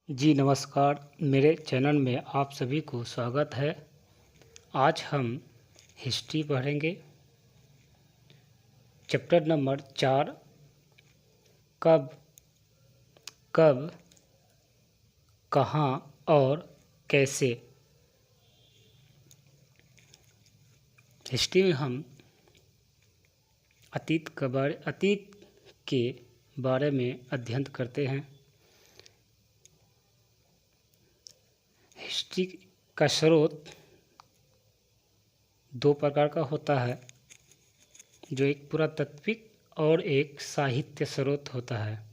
जी नमस्कार, मेरे चैनल में आप सभी को स्वागत है। आज हम हिस्ट्री पढ़ेंगे। चैप्टर नंबर 4 कब कब कहाँ और कैसे। हिस्ट्री में हम अतीत के बारे में अध्ययन करते हैं। हिस्ट्री का स्रोत दो प्रकार का होता है, जो एक पुरातात्विक और एक साहित्य स्रोत होता है।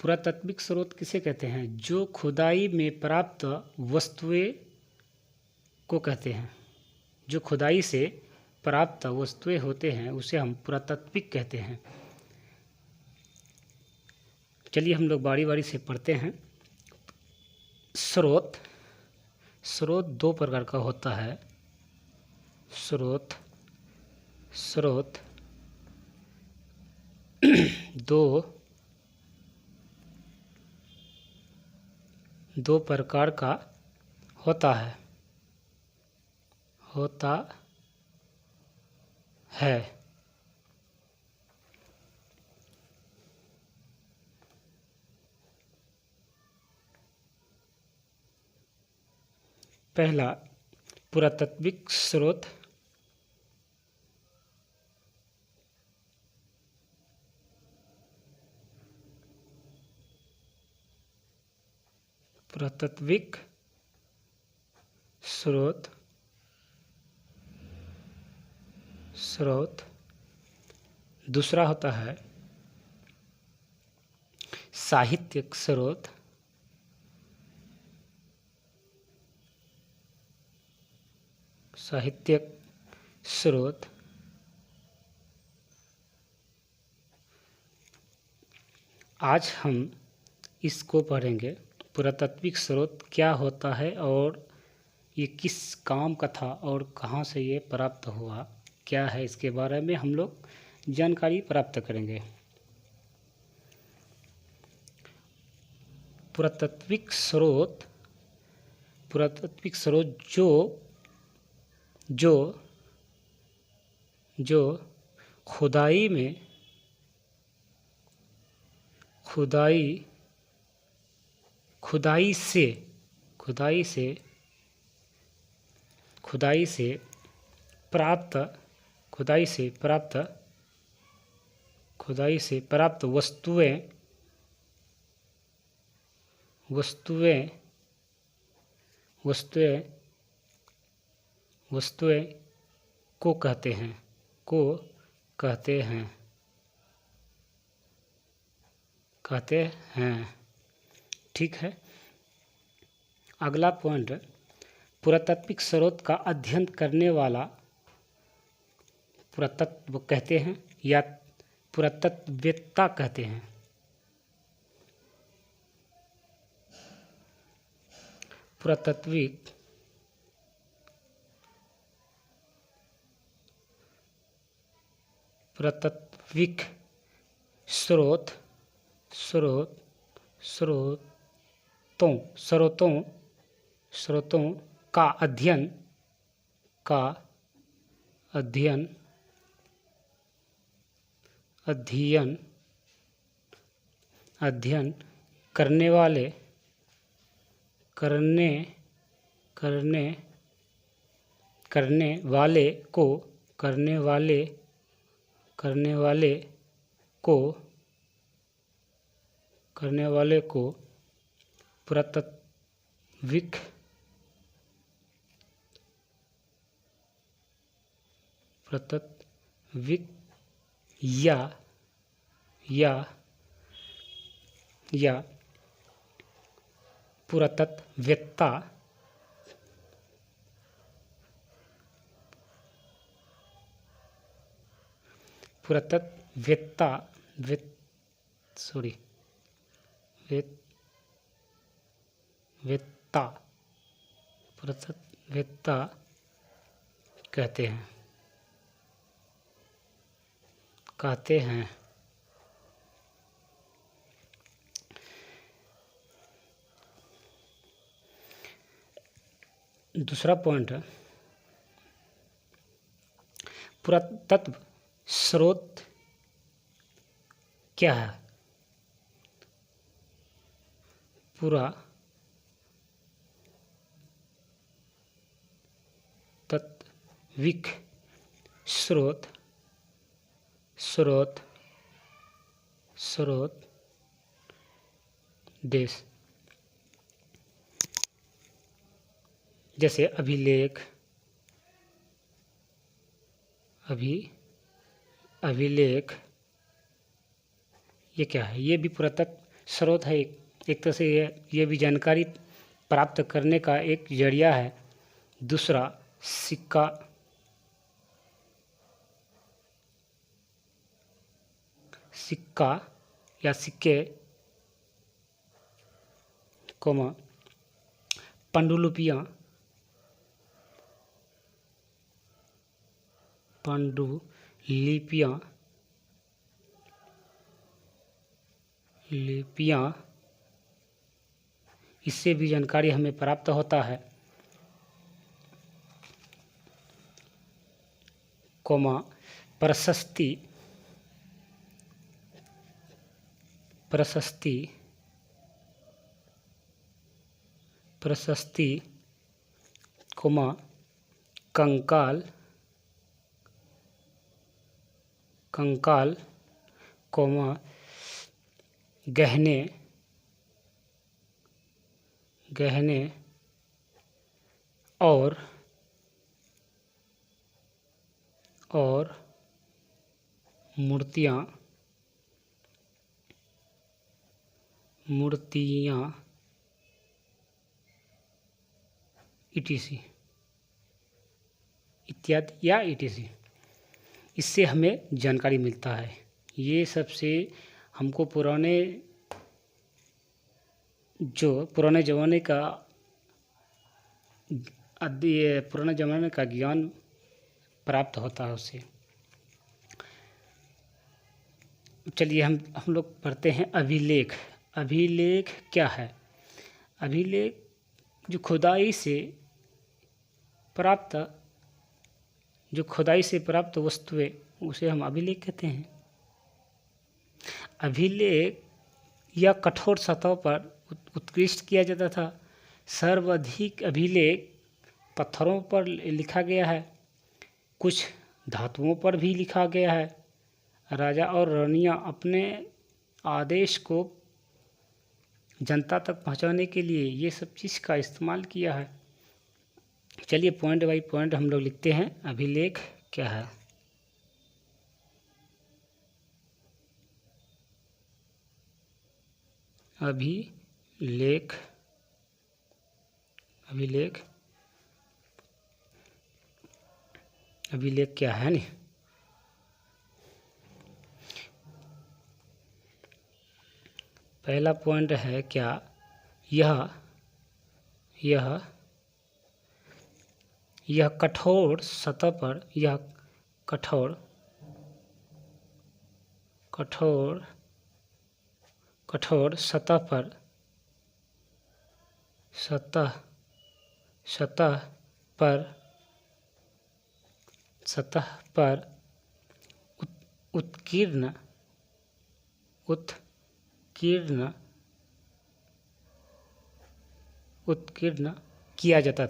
पुरातात्विक स्रोत किसे कहते हैं? जो खुदाई में प्राप्त वस्तुएं को कहते हैं। जो खुदाई से प्राप्त वस्तुएं होते हैं उसे हम पुरातात्विक कहते हैं। चलिए हम लोग बारी बारी से पढ़ते हैं। स्रोत दो प्रकार का होता है। स्रोत दो प्रकार का होता है पहला पुरातात्विक स्रोत। पुरातात्विक स्रोत दूसरा होता है साहित्यिक स्रोत। आज हम इसको पढ़ेंगे। पुरातात्विक स्रोत क्या होता है और ये किस काम का था और कहाँ से ये प्राप्त हुआ, क्या है, इसके बारे में हम लोग जानकारी प्राप्त करेंगे। पुरातात्विक स्रोत जो खुदाई से प्राप्त वस्तुएं को कहते हैं। ठीक है। अगला पॉइंट, पुरातात्विक स्रोत का अध्ययन करने वाला पुरातत्व कहते हैं या पुरातत्ववेत्ता कहते हैं। पुरातात्विक स्रोतों का अध्ययन करने वाले को पुरातात्विक या पुरातत्ववेत्ता पुरातत्ववेत्ता कहते हैं। दूसरा पॉइंट है, पुरातत्व स्रोत क्या है? पुरातत्विक स्रोत देश, जैसे अभिलेख ये क्या है? ये भी पुरातत्व स्रोत है। एक तरह से ये भी जानकारी प्राप्त करने का एक जरिया है। दूसरा, सिक्का या सिक्के, पांडुलिपियाँ इससे भी जानकारी हमें प्राप्त होता है। प्रशस्ति, कंकाल, गहने और मूर्तियाँ इत्यादि या etc, इससे हमें जानकारी मिलता है। ये सबसे हमको पुराने ज़माने का ज्ञान प्राप्त होता है उससे। चलिए हम लोग पढ़ते हैं अभिलेख। अभिलेख क्या है? अभिलेख जो खुदाई से प्राप्त वस्तुएं, उसे हम अभिलेख कहते हैं। अभिलेख या कठोर सतह पर उत्कृष्ट किया जाता था। सर्वाधिक अभिलेख पत्थरों पर लिखा गया है, कुछ धातुओं पर भी लिखा गया है। राजा और रानियां अपने आदेश को जनता तक पहुंचाने के लिए ये सब चीज़ का इस्तेमाल किया है। चलिए पॉइंट बाई पॉइंट हम लोग लिखते हैं। अभिलेख क्या है? अभिलेख क्या है नहीं? पहला पॉइंट है क्या? यह कठोर सतह पर उत्कीर्ण किया जाता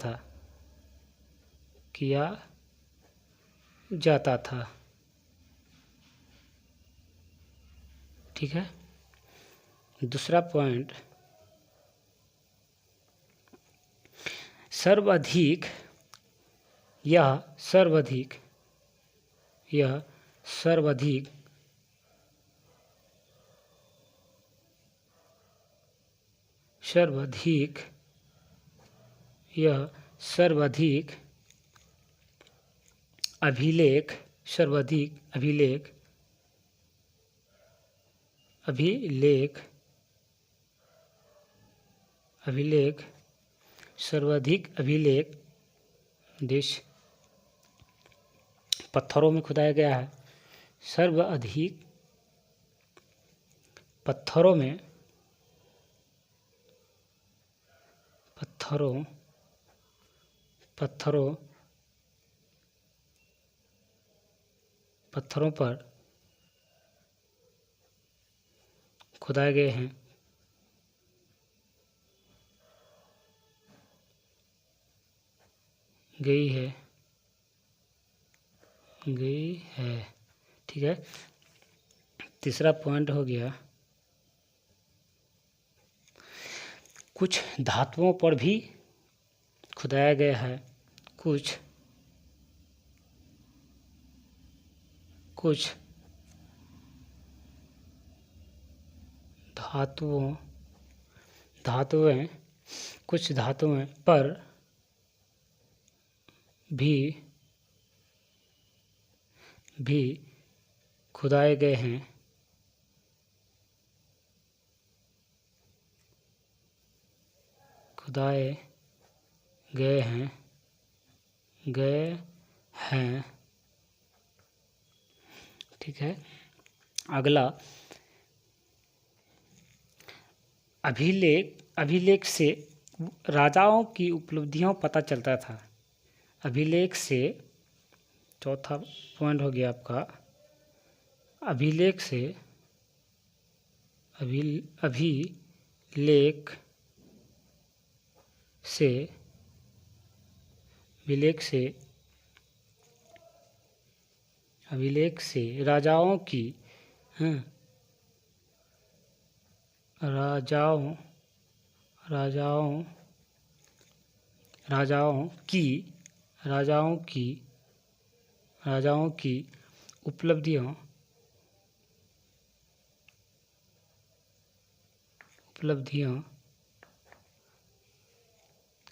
था। ठीक है। दूसरा पॉइंट, सर्वाधिक अभिलेख देश पत्थरों में खुदाया गया है। सर्वाधिक पत्थरों पत्थरों पर खुदाए गए हैं। गई है। ठीक है, तीसरा पॉइंट हो गया, कुछ धातुओं पर भी खुदाया गया है। कुछ धातुएं पर भी खुदाए गए हैं। गए हैं। ठीक है, अगला, अभिलेख से राजाओं की उपलब्धियों पता चलता था। अभिलेख से, चौथा पॉइंट हो गया आपका, अभिलेख से राजाओं की उपलब्धियों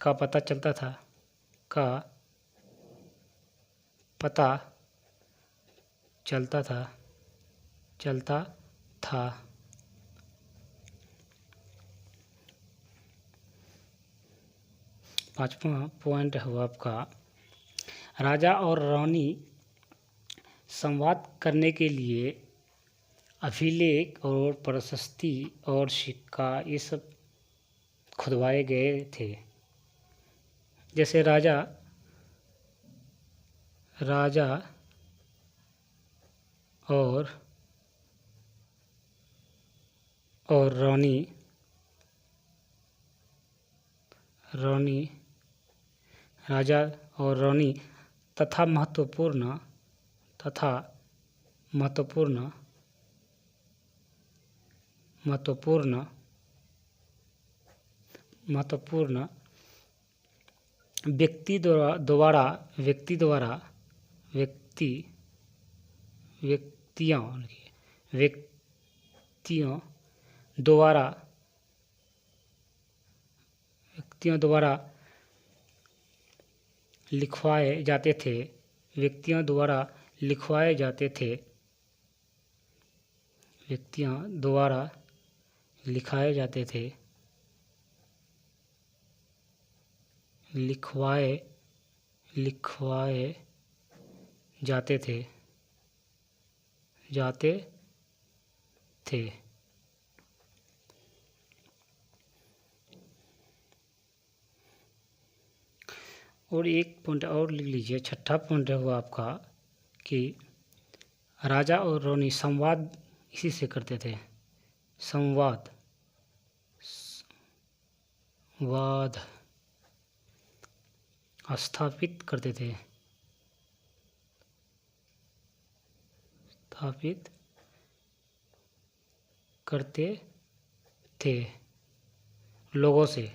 का पता चलता था। पांचवा पॉइंट हुआ आपका, राजा और रानी संवाद करने के लिए अभिलेख और प्रशस्ति और सिक्का ये सब खुदवाए गए थे। जैसे राजा और रानी तथा महत्वपूर्ण व्यक्तियों द्वारा लिखवाए जाते थे। और एक पॉइंट और लिख लीजिए, छठा पॉइंट हुआ आपका कि राजा और रानी संवाद इसी से करते थे। संवाद स्थापित करते थे लोगों से।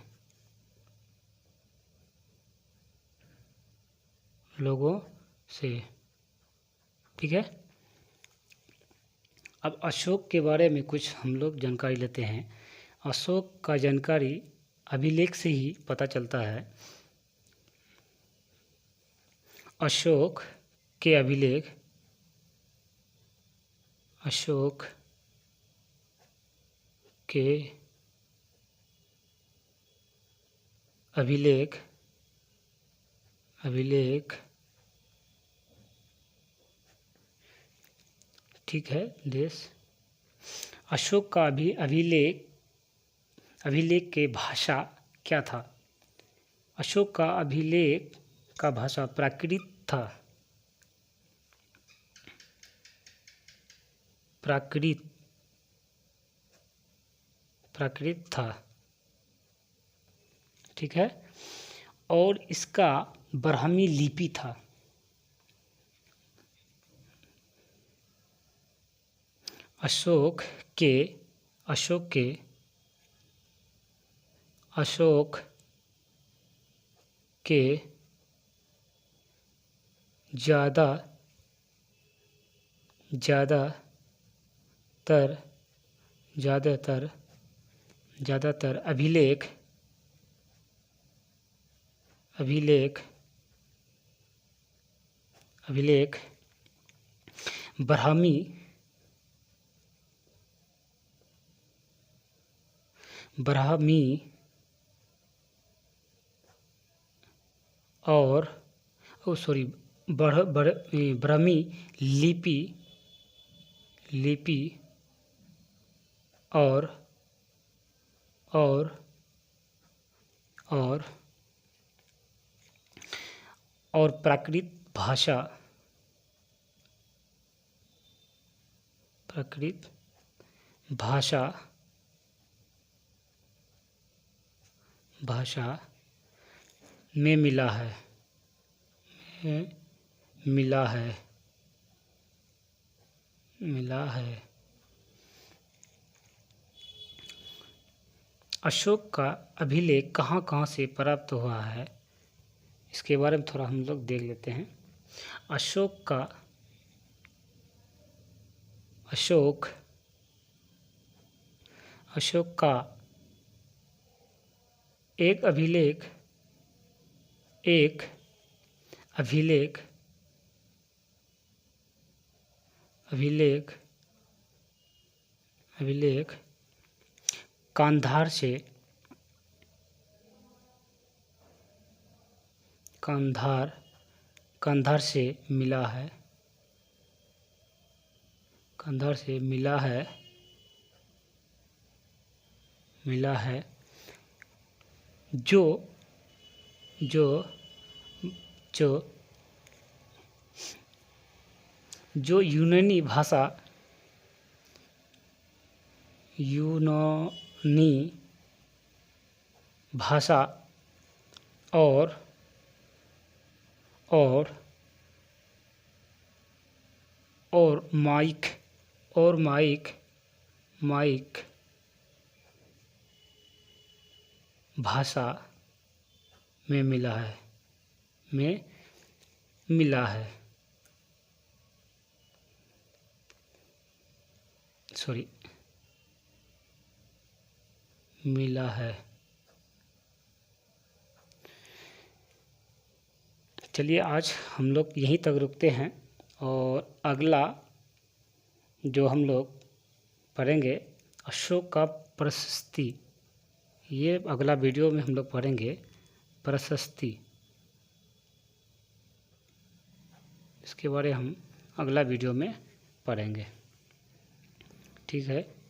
ठीक है, अब अशोक के बारे में कुछ हम लोग जानकारी लेते हैं। अशोक का जानकारी अभिलेख से ही पता चलता है। अशोक के अभिलेख ठीक है देश। अशोक का अभिलेख के भाषा क्या था? अशोक का अभिलेख का भाषा प्राकृत था। प्राकृत था, ठीक है। और इसका ब्राह्मी लिपि था। अशोक के ज़्यादातर अभिलेख ब्राह्मी और ब्राह्मी लिपि और प्राकृत भाषा में मिला है। अशोक का अभिलेख कहाँ से प्राप्त हुआ है, इसके बारे में थोड़ा हम लोग देख लेते हैं। अशोक का एक अभिलेख कांधार से मिला है, जो यूनानी भाषा और माइक भाषा में मिला है। चलिए आज हम लोग यहीं तक रुकते हैं, और अगला जो हम लोग पढ़ेंगे अशोक का प्रशस्ति, ये अगला वीडियो में हम लोग पढ़ेंगे प्रशस्ति। इसके बारे हम अगला वीडियो में पढ़ेंगे, ठीक है।